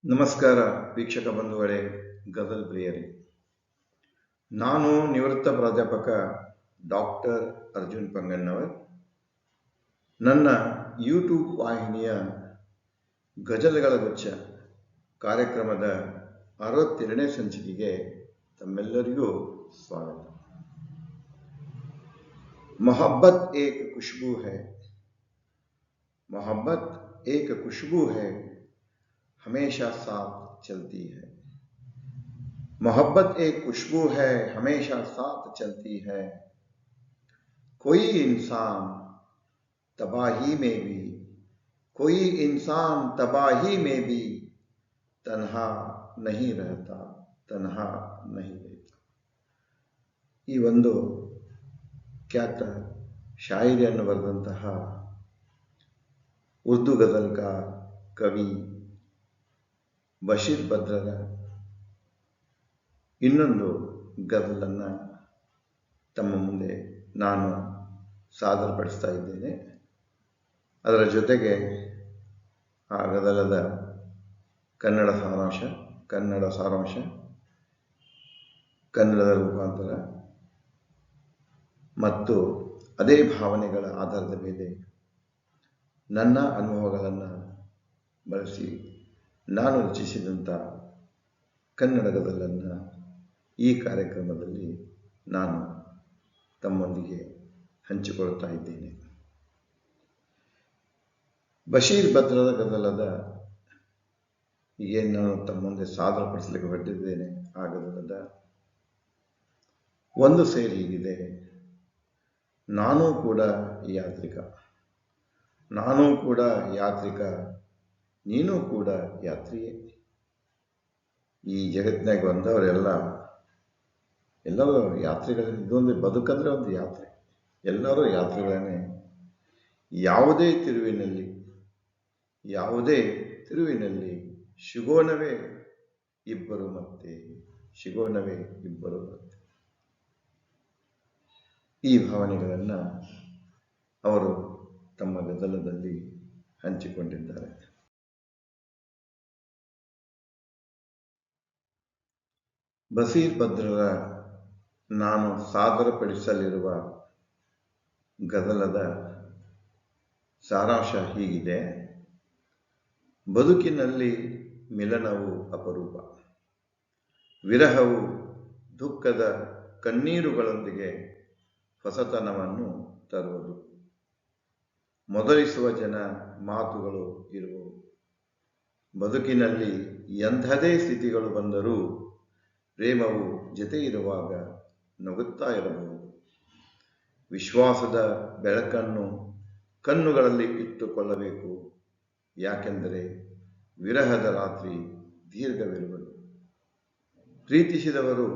ನಮಸ್ಕಾರ ವೀಕ್ಷಕ ಬಂಧುಗಳೇ, ಗಜಲ್ ಪ್ರಿಯರೇ. ನಾನು ನಿವೃತ್ತ ಪ್ರಾಧ್ಯಾಪಕ ಡಾಕ್ಟರ್ ಅರ್ಜುನ್ ಪಂಗಣ್ಣವರ್. ನನ್ನ ಯೂಟ್ಯೂಬ್ ವಾಹಿನಿಯ ಗಜಲ್ಗಳ ಗುಚ್ಛ ಕಾರ್ಯಕ್ರಮದ 62ನೇ ಸಂಚಿಕೆಗೆ ತಮ್ಮೆಲ್ಲರಿಗೂ ಸ್ವಾಗತ. ಮೊಹಬ್ಬತ್ ಏಕ್ ಖುಷ್ಬೂ ಹೈ, ಮೊಹಬ್ಬತ್ ಏಕ್ ಖುಷ್ಬೂ ಹೈ, हमेशा साथ चलती है. मोहब्बत एक खुशबू है, हमेशा साथ चलती है. कोई इंसान तबाही में भी, कोई इंसान तबाही में भी तन्हा नहीं रहता, तन्हा नहीं रहता. ಈ ಒಂದು ಖ್ಯಾತ ಶಾಯರಿಯನ್ನು ಬರೆದಂತಹ ಉರ್ದು ಗಜಲ್ಕಾರ ಕವಿ ಬಶೀರ್ ಬದ್ರರ ಇನ್ನೊಂದು ಗಜಲನ್ನು ತಮ್ಮ ಮುಂದೆ ನಾನು ಸಾದರಪಡಿಸ್ತಾ ಇದ್ದೇನೆ. ಅದರ ಜೊತೆಗೆ ಆ ಗಜಲದ ಕನ್ನಡ ಸಾರಾಂಶ, ಕನ್ನಡದ ರೂಪಾಂತರ ಮತ್ತು ಅದೇ ಭಾವನೆಗಳ ಆಧಾರದ ಮೇಲೆ ನನ್ನ ಅನುಭವಗಳನ್ನು ಬಳಸಿ ನಾನು ರಚಿಸಿದಂಥ ಕನ್ನಡ ಗಜಲನ್ನು ಈ ಕಾರ್ಯಕ್ರಮದಲ್ಲಿ ನಾನು ತಮ್ಮೊಂದಿಗೆ ಹಂಚಿಕೊಳ್ತಾ ಇದ್ದೇನೆ. ಬಶೀರ್ ಬದ್ರರ ಗಜಲದ ಏನು ನಾನು ತಮ್ಮ ಮುಂದೆ ಸಾದರಪಡಿಸಲಿಕ್ಕೆ ಹೊರಟಿದ್ದೇನೆ, ಆ ಗಜಲದ ಒಂದು ಸೇರಿ ಹೀಗಿದೆ. ನಾನೂ ಕೂಡ ಯಾತ್ರಿಕ, ನೀನು ಕೂಡ ಯಾತ್ರಿಯೇ. ಈ ಜಗತ್ತಿನಾಗ ಎಲ್ಲರೂ ಯಾತ್ರಿಗಳೇ. ಇದೊಂದು ಬದುಕಂದ್ರೆ ಒಂದು ಯಾತ್ರೆ, ಎಲ್ಲರೂ ಯಾತ್ರಿಗಳೇ. ಯಾವುದೇ ತಿರುವಿನಲ್ಲಿ ಸಿಗೋಣವೇ ಇಬ್ಬರು ಮತ್ತೆ. ಈ ಭಾವನೆಗಳನ್ನು ಅವರು ತಮ್ಮ ಗಜಲದಲ್ಲಿ ಹಂಚಿಕೊಂಡಿದ್ದಾರೆ. ಬಶೀರ್ ಬದ್ರರ ನಾನು ಸಾದರಪಡಿಸಲಿರುವ ಗಜಲದ ಸಾರಾಂಶ ಹೀಗಿದೆ. ಬದುಕಿನಲ್ಲಿ ಮಿಲನವು ಅಪರೂಪ, ವಿರಹವು ದುಃಖದ ಕಣ್ಣೀರುಗಳೊಂದಿಗೆ ಹೊಸತನವನ್ನು ತರುವುದು. ಮೊದಲಿಸುವ ಜನ ಮಾತುಗಳು ಇರುವವು. ಬದುಕಿನಲ್ಲಿ ಎಂಥದೇ ಸ್ಥಿತಿಗಳು ಬಂದರೂ ಪ್ರೇಮವು ಜೊತೆ ಇರುವಾಗ ನಗುತ್ತಾ ಇರಬಹುದು. ವಿಶ್ವಾಸದ ಬೆಳಕನ್ನು ಕಣ್ಣುಗಳಲ್ಲಿ ಇಟ್ಟುಕೊಳ್ಳಬೇಕು, ಯಾಕೆಂದರೆ ವಿರಹದ ರಾತ್ರಿ ದೀರ್ಘವಿರುವುದು. ಪ್ರೀತಿಸಿದವರು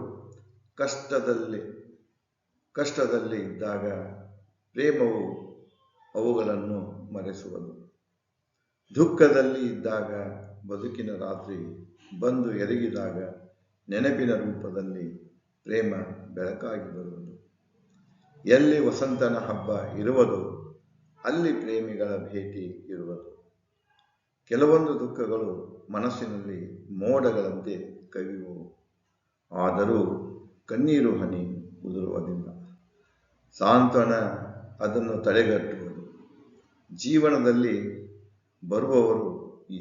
ಕಷ್ಟದಲ್ಲಿ ಇದ್ದಾಗ ಪ್ರೇಮವು ಅವುಗಳನ್ನು ಮರೆಸುವುದು. ದುಃಖದಲ್ಲಿ ಇದ್ದಾಗ ಬದುಕಿನ ರಾತ್ರಿ ಬಂದು ಎರಗಿದಾಗ ನೆನಪಿನ ರೂಪದಲ್ಲಿ ಪ್ರೇಮ ಬೆಳಕಾಗಿ ಬರುವುದು. ಎಲ್ಲಿ ವಸಂತನ ಹಬ್ಬ ಇರುವುದು, ಅಲ್ಲಿ ಪ್ರೇಮಿಗಳ ಭೇಟಿ ಇರುವುದು. ಕೆಲವೊಂದು ದುಃಖಗಳು ಮನಸ್ಸಿನಲ್ಲಿ ಮೋಡಗಳಂತೆ ಕವಿಯುವು, ಆದರೂ ಕಣ್ಣೀರು ಹನಿ ಉದುರುವುದಿಲ್ಲ. ಸಾಂತ್ವನ ಅದನ್ನು ತಡೆಗಟ್ಟುವುದು. ಜೀವನದಲ್ಲಿ ಬರುವವರು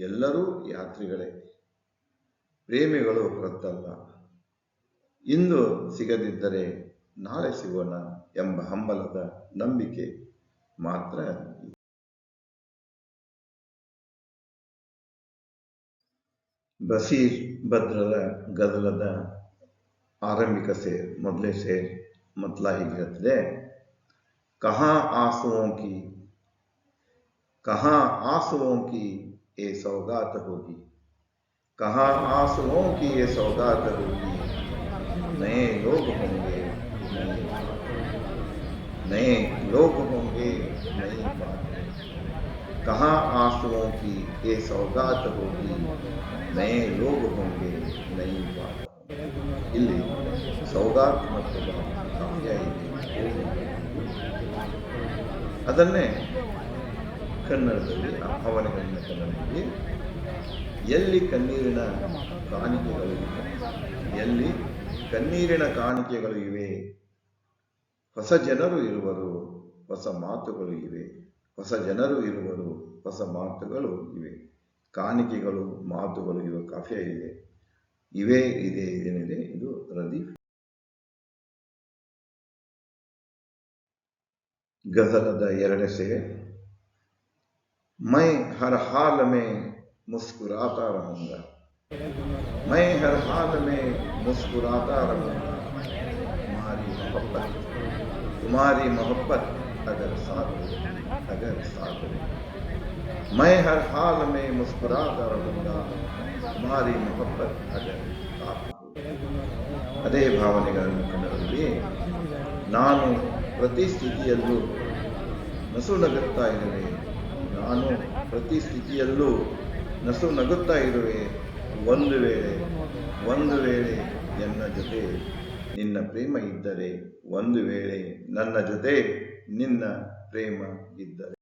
ಎಲ್ಲರೂ ಯಾತ್ರಿಗಳೇ, ಪ್ರೇಮಿಗಳು ಹೊರತಲ್ಲ. ಇಂದು ಸಿಗದಿದ್ದರೆ ನಾಳೆ ಸಿಗೋಣ ಎಂಬ ಹಂಬಲದ ನಂಬಿಕೆ ಮಾತ್ರ. ಬಶೀರ್ ಬದ್ರರ ಗಜಲದ ಆರಂಭಿಕ ಮೊದಲೇ ಸೇರ್ मतला ಹೀಗಿರುತ್ತದೆ. कहाँ आंसुओं की ये सौगात होगी, कहाँ आंसुओं की ये सौगात होगी. नए लोग होंगे नई बात. कहाँ आंसुओं की ये सौगात होगी, नए लोग होंगे नई बात. ಇಲ್ಲಿ ಸೌಗಾತ್ ಮತ್ತು ಕಾವ್ಯ ಇದೆ. ಅದನ್ನೇ ಕನ್ನಡದಲ್ಲಿ ಆ ಭಾವನೆಗಳನ್ನ ಕನ್ನಡದಲ್ಲಿ ಎಲ್ಲಿ ಕಣ್ಣೀರಿನ ಕಾಣಿಕೆಗಳು ಇವೆ, ಎಲ್ಲಿ ಕಣ್ಣೀರಿನ ಕಾಣಿಕೆಗಳು ಇವೆ, ಹೊಸ ಜನರು ಇರುವರು, ಹೊಸ ಮಾತುಗಳು ಇವೆ, ಹೊಸ ಜನರು ಇರುವರು, ಹೊಸ ಮಾತುಗಳು ಇವೆ, ಕಾಣಿಕೆಗಳು ಮಾತುಗಳು ಇವೆ, ಕಾಫಿಯ ಇದೆ, ಇವೇ ಇದೆ, ಏನಿದೆ ಇದು ರದೀಫ್ ಗಜಲದ ಎರಡನೇ ಸೆರೆ. मैं हर हाल में मुस्कुराता रहूंगा, मैं हर हाल में मुस्कुराता रहूंगा, तुम्हारी मोहब्बत अगर साथ हो, मैं हर हाल में मुस्कुराता रहूंगा, तुम्हारी मोहब्बत अगर साथ हो. ಅದೇ ಭಾವನೆಗಳನ್ನು ಕನ್ನಡದಲ್ಲಿ ನಾನು ಪ್ರತಿ ಸ್ಥಿತಿಯಲ್ಲೂ ನಸು ನಗುತ್ತಾ ಇರುವೆ, ನಾನು ಪ್ರತಿ ಸ್ಥಿತಿಯಲ್ಲೂ ನಸು ನಗುತ್ತಾ ಇರುವೆ, ಒಂದು ವೇಳೆ ನನ್ನ ಜೊತೆ ನಿನ್ನ ಪ್ರೇಮ ಇದ್ದರೆ, ಒಂದು ವೇಳೆ ನನ್ನ ಜೊತೆ ನಿನ್ನ ಪ್ರೇಮ ಇದ್ದರೆ.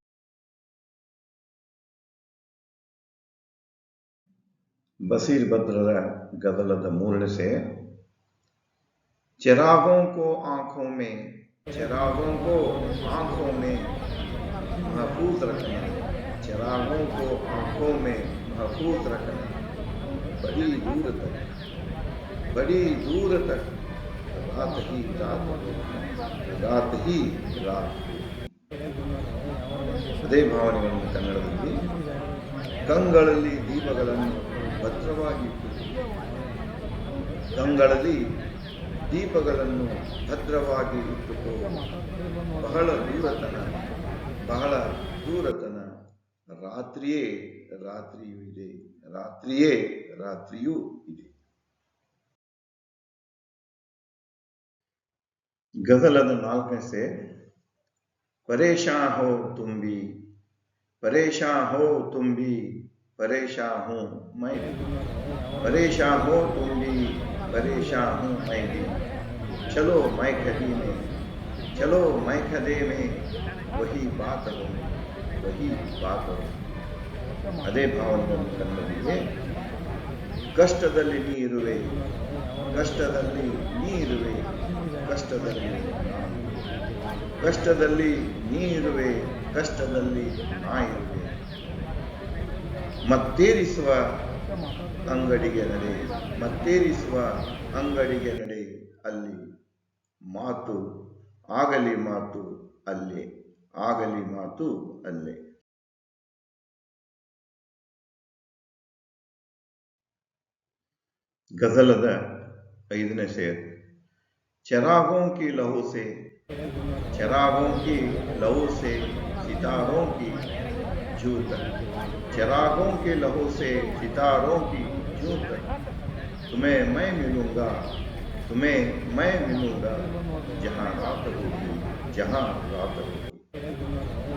ಬಸೀರ್ ಬದ್ರರ ಗದಲದ ಮೂರನೇ ಸೆ. चिरागों को आंखों में महफूज रखना, चिरागों को आंखों में महफूज रखना, बड़ी दूर तक रात ही रात. ಅದೇ ಭಾವನೆಗಳನ್ನು ಕನ್ನಡದಲ್ಲಿ ಕಂಗಳಲ್ಲಿ ದೀಪಗಳನ್ನು ಭದ್ರವಾಗಿಟ್ಟು, ಕಂಗಳಲ್ಲಿ ದೀಪಗಳನ್ನು ಭದ್ರವಾಗಿ ಇಟ್ಟುಕೋ, ಬಹಳ ದೂರತನ, ರಾತ್ರಿಯೇ ರಾತ್ರಿಯೂ ಇದೆ. ಗಜಲದ ನಾಲ್ಕನೇ ಸೆ. परेशान हो तुम भी, परेशान हो तुम भी, परेशान हूँ मैं भी, परेशान हो तुम भी, परेशान हूँ मैं भी, चलो मैं खदे में वही बात हो. ಅದೇ ಭಾವನೆಗಳನ್ನು ಕನ್ನಡದಲ್ಲಿ ಕಷ್ಟದಲ್ಲಿ ನೀ ಇರುವೆ, ಕಷ್ಟದಲ್ಲಿ ನೀ ಇರುವೆ, ಕಷ್ಟದಲ್ಲಿ ನೀ ಇರುವೆ, ಕಷ್ಟದಲ್ಲಿ ನಾ ಇರುವೆ, ಮತ್ತೇರಿಸುವ ಅಂಗಡಿಗೆ ನಡೆ, ಅಲ್ಲಿ ಮಾತು ಆಗಲಿ ಮಾತು ಅಲ್ಲೇ. ಗಜಲದ ಐದನೇ ಶೇರ್. चिरागों की लहू से सितारों की जूं तक, चिरागों की लहू से सितारों की जूं तक, तुम्हें मैं मिलूंगा, जहां रात होगी.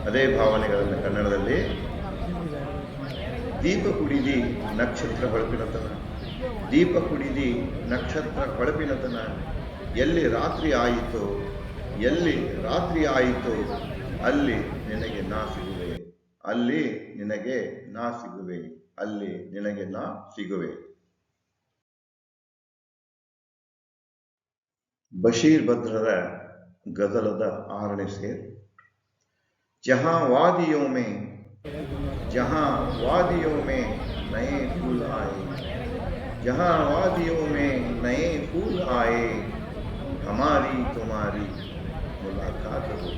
ಅದೇ ಭಾವನೆಗಳನ್ನು ಕನ್ನಡದಲ್ಲಿ ದೀಪ ಕುಡಿದಿ ನಕ್ಷತ್ರ ಹೊಳಪಿನತನ, ಎಲ್ಲಿ ರಾತ್ರಿ ಆಯಿತೋ ಅಲ್ಲಿ ನಿನಗೆ ನಾ ಸಿಗುವೆ. ಬಶೀರ್ ಬದ್ರರ ಗಜಲದ ಆರನೇ ಸೇರ್. जहां वादियों में नए फूल आए, हमारी तुम्हारी मुलाकात हो.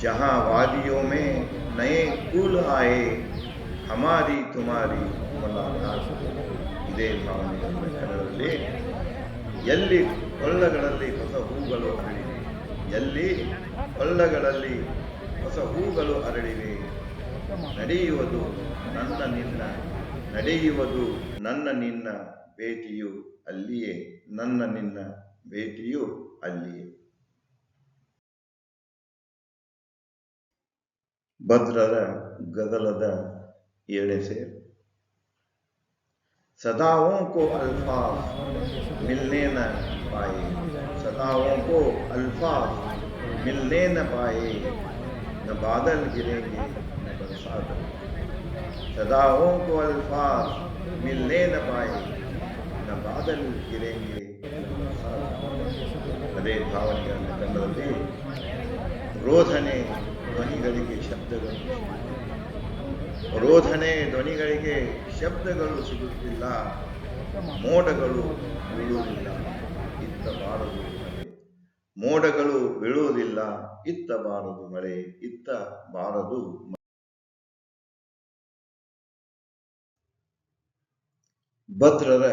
जहां वादियों में नए फूल आए, हमारी तुम्हारी मुलाकात हो. ಇದೇ ಭಾವನೆಗಳನ್ನು ಕನ್ನಡದಲ್ಲಿ ಎಲ್ಲಿ ಕೊಳ್ಳಗಳಲ್ಲಿ ಹೊಸ ಹೂಗಳು ಅರಳಿವೆ, ನಡೆಯುವುದು ನನ್ನ ನಿನ್ನ ಭೇಟಿಯು ಅಲ್ಲಿಯೇ. ಬದ್ರರ ಗಜಲದ ಏಳನೇ ಸೇರ್. सदाओं को अल्फाज मिलने न पाए, न बादल गिरेंगे न बरसात तदाओं को अल्फाज मिलने न पाए न बादल गिरेंगे ಅದೇ ಭಾವನೆಗಳನ್ನು ಕನ್ನಡದಲ್ಲಿ ರೋಧನೆ ಧ್ವನಿಗಳಿಗೆ ಶಬ್ದಗಳು ರೋಧನೆ ಧ್ವನಿಗಳಿಗೆ ಶಬ್ದಗಳು ಸಿಗುತ್ತಿಲ್ಲ, ಮೋಡಗಳು ಬೀಳುವುದಿಲ್ಲ ಇತ್ತ ಬಾರದು ಮಳೆ, ಮೋಡಗಳು ಬೀಳುವುದಿಲ್ಲ ಇತ್ತ ಬಾರದು ಮಳೆ, ಇತ್ತ ಬಾರದು. ಭದ್ರರ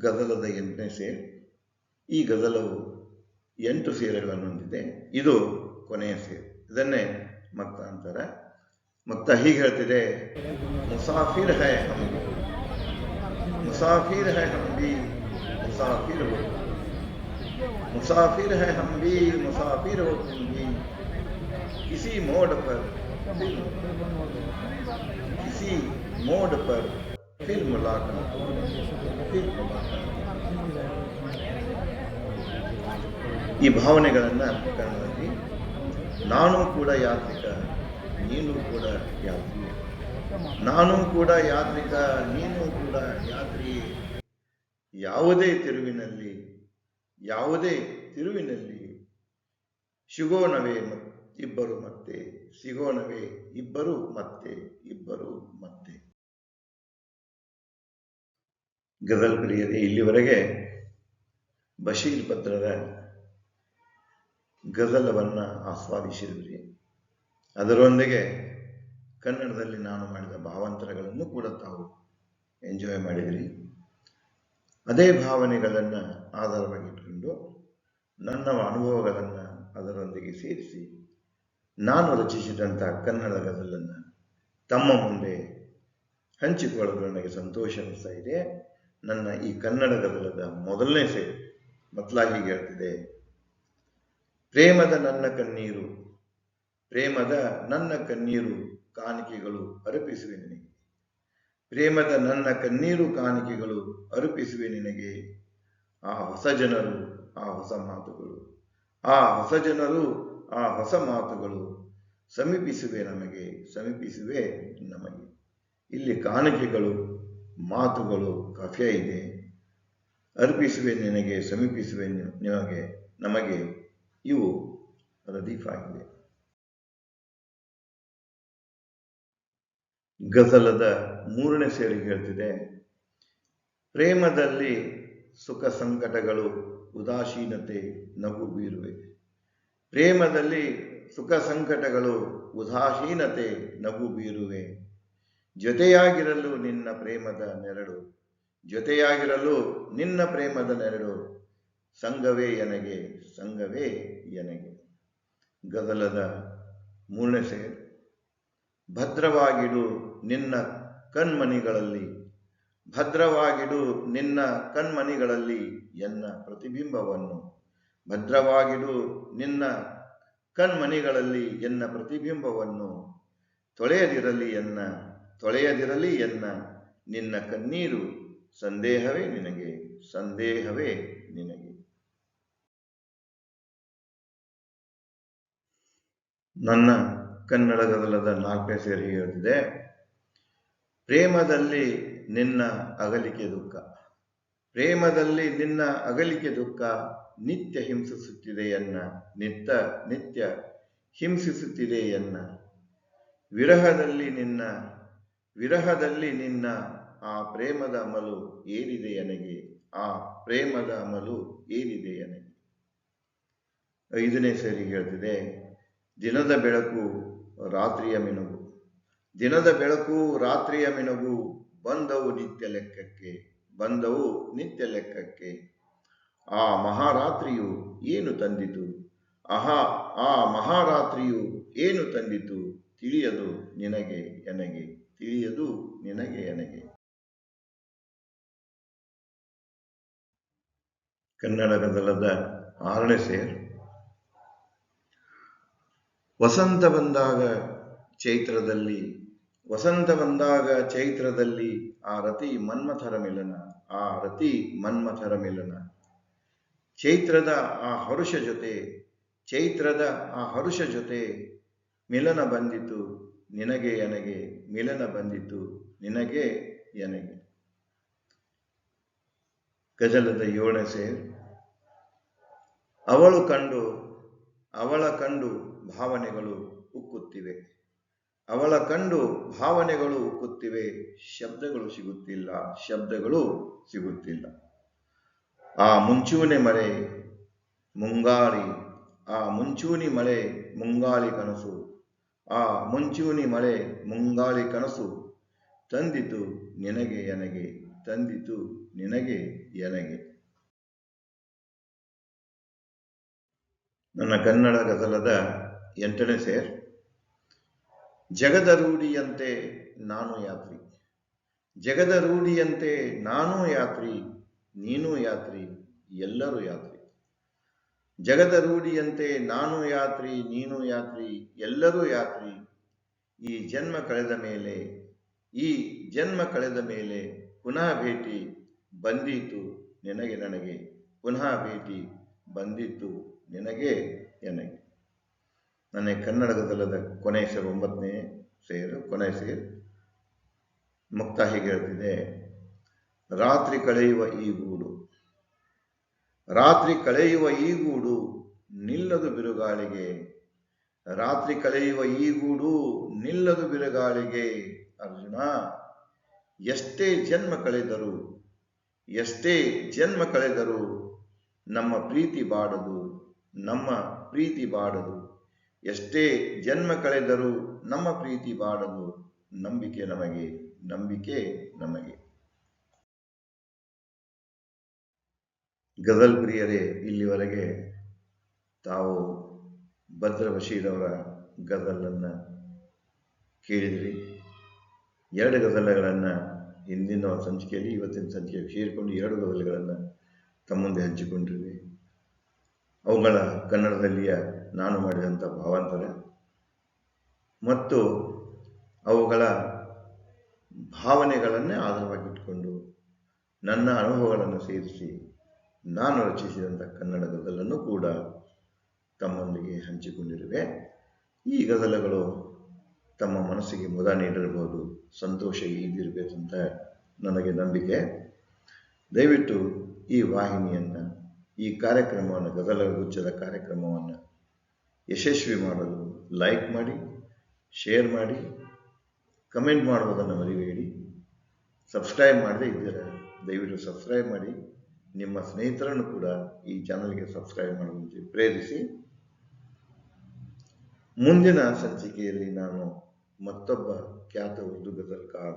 ಗಜಲದ 8ನೇ ಸೇರ್. ಈ ಗಜಲವು 8 ಸೇರುಗಳನ್ನು ಹೊಂದಿದೆ. ಇದು ಕೊನೆಯ ಸೇರು. ಇದನ್ನೇ ಮಕ್ತ ಅಂತಾರೆ. ಮಕ್ತ ಹೀಗೆ ಹೇಳ್ತಿದೆ, ಮುಸಾಫಿರ್ ಹೈ ಹಮ್ ಭಿ, ಮುಸಾಫಿರ್ ಹೈ ಹಮ್ ಭಿ ಮುಸಾಫಿರ್ ಹೋ, मुसाफिर है हम भी मुसाफिर हो तुम भी, किसी मोड़ पर किसी मोड़ पर फिर मुलाकात, फिर मुलाकात. ಈ ಭಾವನೆಗಳನ್ನ ಕನ್ನಡದಲ್ಲಿ ನಾನು ಕೂಡ ಯಾತ್ರಿಕ, ನೀನು ಕೂಡ ಯಾತ್ರಿ, ನಾನು ಕೂಡ ಯಾತ್ರಿಕ, ನೀನು ಕೂಡ ಯಾತ್ರಿ, ಯಾವುದೇ ತಿರುವಿನಲ್ಲಿ ಸಿಗೋಣವೇ ಇಬ್ಬರು ಮತ್ತೆ, ಸಿಗೋಣವೇ ಇಬ್ಬರು ಮತ್ತೆ, ಇಬ್ಬರು ಮತ್ತೆ. ಗಜಲ್ ಪ್ರಿಯರೇ, ಇಲ್ಲಿವರೆಗೆ ಬಶೀರ್ ಭದ್ರರ ಗಜಲವನ್ನ ಆಸ್ವಾದಿಸಿದ್ರಿ. ಅದರೊಂದಿಗೆ ಕನ್ನಡದಲ್ಲಿ ನಾನು ಮಾಡಿದ ಭಾವಾಂತರಗಳನ್ನು ಕೂಡ ತಾವು ಎಂಜಾಯ್ ಮಾಡಿದ್ರಿ. ಅದೇ ಭಾವನೆಗಳನ್ನು ಆಧಾರವಾಗಿಟ್ಟುಕೊಂಡು ನನ್ನ ಅನುಭವಗಳನ್ನು ಅದರೊಂದಿಗೆ ಸೇರಿಸಿ ನಾನು ರಚಿಸಿದಂಥ ಕನ್ನಡ ಗಜಲನ್ನು ತಮ್ಮ ಮುಂದೆ ಹಂಚಿಕೊಳ್ಳಲು ನನಗೆ ಸಂತೋಷ ಅನಿಸ್ತಾ ಇದೆ. ನನ್ನ ಈ ಕನ್ನಡ ಗಜಲದ ಮೊದಲನೇ ಸೇರು ಮೊದಲ ಹೀಗೆ ಹೇಳ್ತಿದೆ, ಪ್ರೇಮದ ನನ್ನ ಕಣ್ಣೀರು, ಪ್ರೇಮದ ನನ್ನ ಕಣ್ಣೀರು ಕಾಣಿಕೆಗಳು ಅರ್ಪಿಸುವೆ ನಿನಗೆ, ಪ್ರೇಮದ ನನ್ನ ಕಣ್ಣೀರು ಕಾಣಿಕೆಗಳು ಅರ್ಪಿಸುವೆ ನಿನಗೆ, ಆ ಹೊಸ ಜನರು ಆ ಹೊಸ ಮಾತುಗಳು, ಆ ಹೊಸ ಜನರು ಆ ಹೊಸ ಮಾತುಗಳು ಸಮೀಪಿಸುವೆ ನಮಗೆ, ಸಮೀಪಿಸುವೆ ನಮಗೆ. ಇಲ್ಲಿ ಕಾಣಿಕೆಗಳು ಮಾತುಗಳು ಕಾಫ್ಯ ಇದೆ. ಅರ್ಪಿಸುವೆ ನಿನಗೆ, ಸಮೀಪಿಸುವೆ ನಿಮಗೆ, ನಮಗೆ, ಇವು ರದೀಫ್ ಆಗಿದೆ. ಗಜಲದ 3ನೇ ಸೇರಿಗೆ ಹೇಳ್ತಿದೆ, ಪ್ರೇಮದಲ್ಲಿ ಸುಖ ಸಂಕಟಗಳು ಉದಾಸೀನತೆ ನಗು ಬೀರುವೆ, ಪ್ರೇಮದಲ್ಲಿ ಸುಖ ಸಂಕಟಗಳು ಉದಾಸೀನತೆ ನಗು ಬೀರುವೆ, ಜೊತೆಯಾಗಿರಲು ನಿನ್ನ ಪ್ರೇಮದ ನೆರಳು, ಜೊತೆಯಾಗಿರಲು ನಿನ್ನ ಪ್ರೇಮದ ನೆರಳು, ಸಂಗವೇ ಎನಗೆ, ಸಂಗವೇ ಎನಗೆ. ಗಜಲದ 3ನೇ ಸೇರು, ಭದ್ರವಾಗಿಡು ನಿನ್ನ ಕಣ್ಮಣಿಗಳಲ್ಲಿ, ಭದ್ರವಾಗಿಡು ನಿನ್ನ ಕಣ್ಮಣಿಗಳಲ್ಲಿ ಎನ್ನ ಪ್ರತಿಬಿಂಬವನ್ನು, ಭದ್ರವಾಗಿಡು ನಿನ್ನ ಕಣ್ಮಣಿಗಳಲ್ಲಿ ಎನ್ನ ಪ್ರತಿಬಿಂಬವನ್ನು, ತೊಳೆಯದಿರಲಿ ಎನ್ನ ನಿನ್ನ ಕಣ್ಣೀರು, ಸಂದೇಹವೇ ನಿನಗೆ, ಸಂದೇಹವೇ ನಿನಗೆ. ನನ್ನ ಕನ್ನಡ ಗಜಲದ 4ನೇ ಸೇರಿ ಹೇಳ್ತಿದೆ, ಪ್ರೇಮದಲ್ಲಿ ನಿನ್ನ ಅಗಲಿಕೆ ದುಃಖ, ಪ್ರೇಮದಲ್ಲಿ ನಿನ್ನ ಅಗಲಿಕೆ ದುಃಖ ನಿತ್ಯ ಹಿಂಸಿಸುತ್ತಿದೆ ಎನ್ನ, ನಿತ್ಯ ಹಿಂಸಿಸುತ್ತಿದೆ ಎನ್ನ, ವಿರಹದಲ್ಲಿ ನಿನ್ನ ಆ ಪ್ರೇಮದ ಅಮಲು ಏನಿದೆ ಎನಗೆ, ಆ ಪ್ರೇಮದ ಅಮಲು ಏನಿದೆ ಎನಗೆ. 5ನೇ ಸೇರಿ ಹೇಳ್ತಿದೆ, ದಿನದ ಬೆಳಕು ರಾತ್ರಿಯ ಮಿನುಗು, ದಿನದ ಬೆಳಕು ರಾತ್ರಿಯ ಮಿನುಗು ಬಂದವು ನಿತ್ಯ ಲೆಕ್ಕಕ್ಕೆ, ಬಂದವು ನಿತ್ಯ ಲೆಕ್ಕಕ್ಕೆ, ಆ ಮಹಾರಾತ್ರಿಯು ಏನು ತಂದಿತು, ಆ ಮಹಾರಾತ್ರಿಯು ಏನು ತಂದಿತು, ತಿಳಿಯದು ನಿನಗೆ ಎನಗೆ, ತಿಳಿಯದು ನಿನಗೆ ಎನಗೆ. ಕನ್ನಡ ಗಜಲದ 6ನೇ ಸೇರು, ವಸಂತ ಬಂದಾಗ ಚೈತ್ರದಲ್ಲಿ, ವಸಂತ ಬಂದಾಗ ಚೈತ್ರದಲ್ಲಿ ಆ ರತಿ ಮನ್ಮಥರ ಮಿಲನ, ಆ ರತಿ ಮನ್ಮಥರ ಮಿಲನ, ಚೈತ್ರದ ಆ ಹರುಷ ಜೊತೆ, ಚೈತ್ರದ ಆ ಹರುಷ ಜೊತೆ ಮಿಲನ ಬಂದಿತು ನಿನಗೆ ಎನಗೆ, ಮಿಲನ ಬಂದಿತು ನಿನಗೆ ಎನಗೆ. ಗಜಲದ 7ನೇ ಸೇರ್. ಅವಳ ಕಂಡು ಭಾವನೆಗಳು ಉಕ್ಕುತ್ತಿವೆ. ಅವಳ ಕಂಡು ಭಾವನೆಗಳು ಉಕ್ಕುತ್ತಿವೆ. ಶಬ್ದಗಳು ಸಿಗುತ್ತಿಲ್ಲ. ಆ ಮುಂಚೂಣಿ ಮಳೆ ಮುಂಗಾಳಿ ಕನಸು. ಆ ಮುಂಚೂಣಿ ಮಳೆ ಮುಂಗಾಳಿ ಕನಸು ತಂದಿತು ನಿನಗೆ ಎನಗೆ. ನನ್ನ ಕನ್ನಡ ಗಜಲದ 8ನೇ ಸೇರ್. ಜಗದ ರೂಢಿಯಂತೆ ನಾನು ಯಾತ್ರಿ, ನೀನು ಯಾತ್ರಿ, ಎಲ್ಲರೂ ಯಾತ್ರಿ. ಜಗದ ರೂಢಿಯಂತೆ ನಾನು ಯಾತ್ರಿ, ನೀನು ಯಾತ್ರಿ, ಎಲ್ಲರೂ ಯಾತ್ರಿ. ಈ ಜನ್ಮ ಕಳೆದ ಮೇಲೆ ಪುನಃ ಭೇಟಿ ಬಂದೀತು ನನಗೆ. ಪುನಃ ಭೇಟಿ ಬಂದಿತ್ತು ನಿನಗೆ ಎನಗೆ. ನನ್ನ ಕನ್ನಡ ಗಜಲದ ಕೊನೆಯ ಸೇರು 9ನೇ ಸೇರು, ಕೊನೆಯ ಸೇರು ಮುಕ್ತ ಹೀಗೆ ಹೇಳ್ತಿದೆ. ರಾತ್ರಿ ಕಳೆಯುವ ಈ ಗೂಡು ನಿಲ್ಲದು ಬಿರುಗಾಳಿಗೆ. ರಾತ್ರಿ ಕಳೆಯುವ ಈ ಗೂಡು ನಿಲ್ಲದು ಬಿರುಗಾಳಿಗೆ. ಅರ್ಜುನ, ಎಷ್ಟೇ ಜನ್ಮ ಕಳೆದರೂ ನಮ್ಮ ಪ್ರೀತಿ ಬಾಡದು. ಎಷ್ಟೇ ಜನ್ಮ ಕಳೆದರೂ ನಮ್ಮ ಪ್ರೀತಿ ಬಾಡದು. ನಂಬಿಕೆ ನಮಗೆ. ಗಜಲ್ ಪ್ರಿಯರೇ, ಇಲ್ಲಿವರೆಗೆ ತಾವು ಭದ್ರ ಬಶೀರ್ ಅವರ ಗಜಲನ್ನು ಕೇಳಿದಿರಿ. 2 ಗಜಲಗಳನ್ನು ಹಿಂದಿನ ಸಂಚಿಕೆಯಲ್ಲಿ ಇವತ್ತಿನ ಸಂಚಿಕೆಯಲ್ಲಿ ಸೇರಿಕೊಂಡು 2 ಗಜಲಗಳನ್ನು ತಮ್ಮ ಮುಂದೆ ಹಂಚಿಕೊಂಡಿವೆ. ಅವುಗಳ ಕನ್ನಡದಲ್ಲಿಯ ನಾನು ಮಾಡಿದಂಥ ಭಾವಾಂತರ ಮತ್ತು ಅವುಗಳ ಭಾವನೆಗಳನ್ನೇ ಆಧಾರವಾಗಿಟ್ಟುಕೊಂಡು ನನ್ನ ಅನುಭವಗಳನ್ನು ಸೇರಿಸಿ ನಾನು ರಚಿಸಿದಂಥ ಕನ್ನಡ ಗಜಲನ್ನು ಕೂಡ ತಮ್ಮೊಂದಿಗೆ ಹಂಚಿಕೊಂಡಿರುವೆ. ಈ ಗಜಲಗಳು ತಮ್ಮ ಮನಸ್ಸಿಗೆ ಮುದ ನೀಡಿರಬಹುದು, ಸಂತೋಷ ಈಗಿರಬೇಕಂತ ನನಗೆ ನಂಬಿಕೆ. ದಯವಿಟ್ಟು ಈ ವಾಹಿನಿಯನ್ನು, ಈ ಕಾರ್ಯಕ್ರಮವನ್ನು, ಗಜಲ ಗುಚ್ಛದ ಕಾರ್ಯಕ್ರಮವನ್ನು ಯಶಸ್ವಿ ಮಾಡಲು ಲೈಕ್ ಮಾಡಿ, ಶೇರ್ ಮಾಡಿ, ಕಮೆಂಟ್ ಮಾಡುವುದನ್ನು ಮರಿಬೇಡಿ. ಸಬ್ಸ್ಕ್ರೈಬ್ ಮಾಡದೇ ಇದ್ದೀರಾ, ದಯವಿಟ್ಟು ಸಬ್ಸ್ಕ್ರೈಬ್ ಮಾಡಿ. ನಿಮ್ಮ ಸ್ನೇಹಿತರನ್ನು ಕೂಡ ಈ ಚಾನಲ್ಗೆ ಸಬ್ಸ್ಕ್ರೈಬ್ ಮಾಡುವಂತೆ ಪ್ರೇರಿಸಿ. ಮುಂದಿನ ಸಂಚಿಕೆಯಲ್ಲಿ ನಾನು ಮತ್ತೊಬ್ಬ ಖ್ಯಾತ ಉರ್ದು ಗಜಲ್ಕಾರ್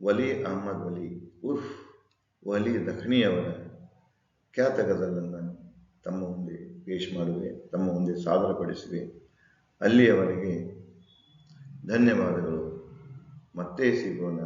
ವಲಿ ಅಹಮದ್ ವಲಿ ಉರ್ಫ್ ವಲಿ ದಖಣಿಯವರ ಖ್ಯಾತ ಗಜಲನ್ನು ತಮ್ಮ ಮುಂದೆ ಪೇಶ್ ಮಾಡುವೆ, ತಮ್ಮ ಮುಂದೆ ಸಾದರಪಡಿಸುವೆ. ಅಲ್ಲಿಯವರೆಗೆ ಧನ್ಯವಾದಗಳು. ಮತ್ತೆ ಸಿಗೋಣ.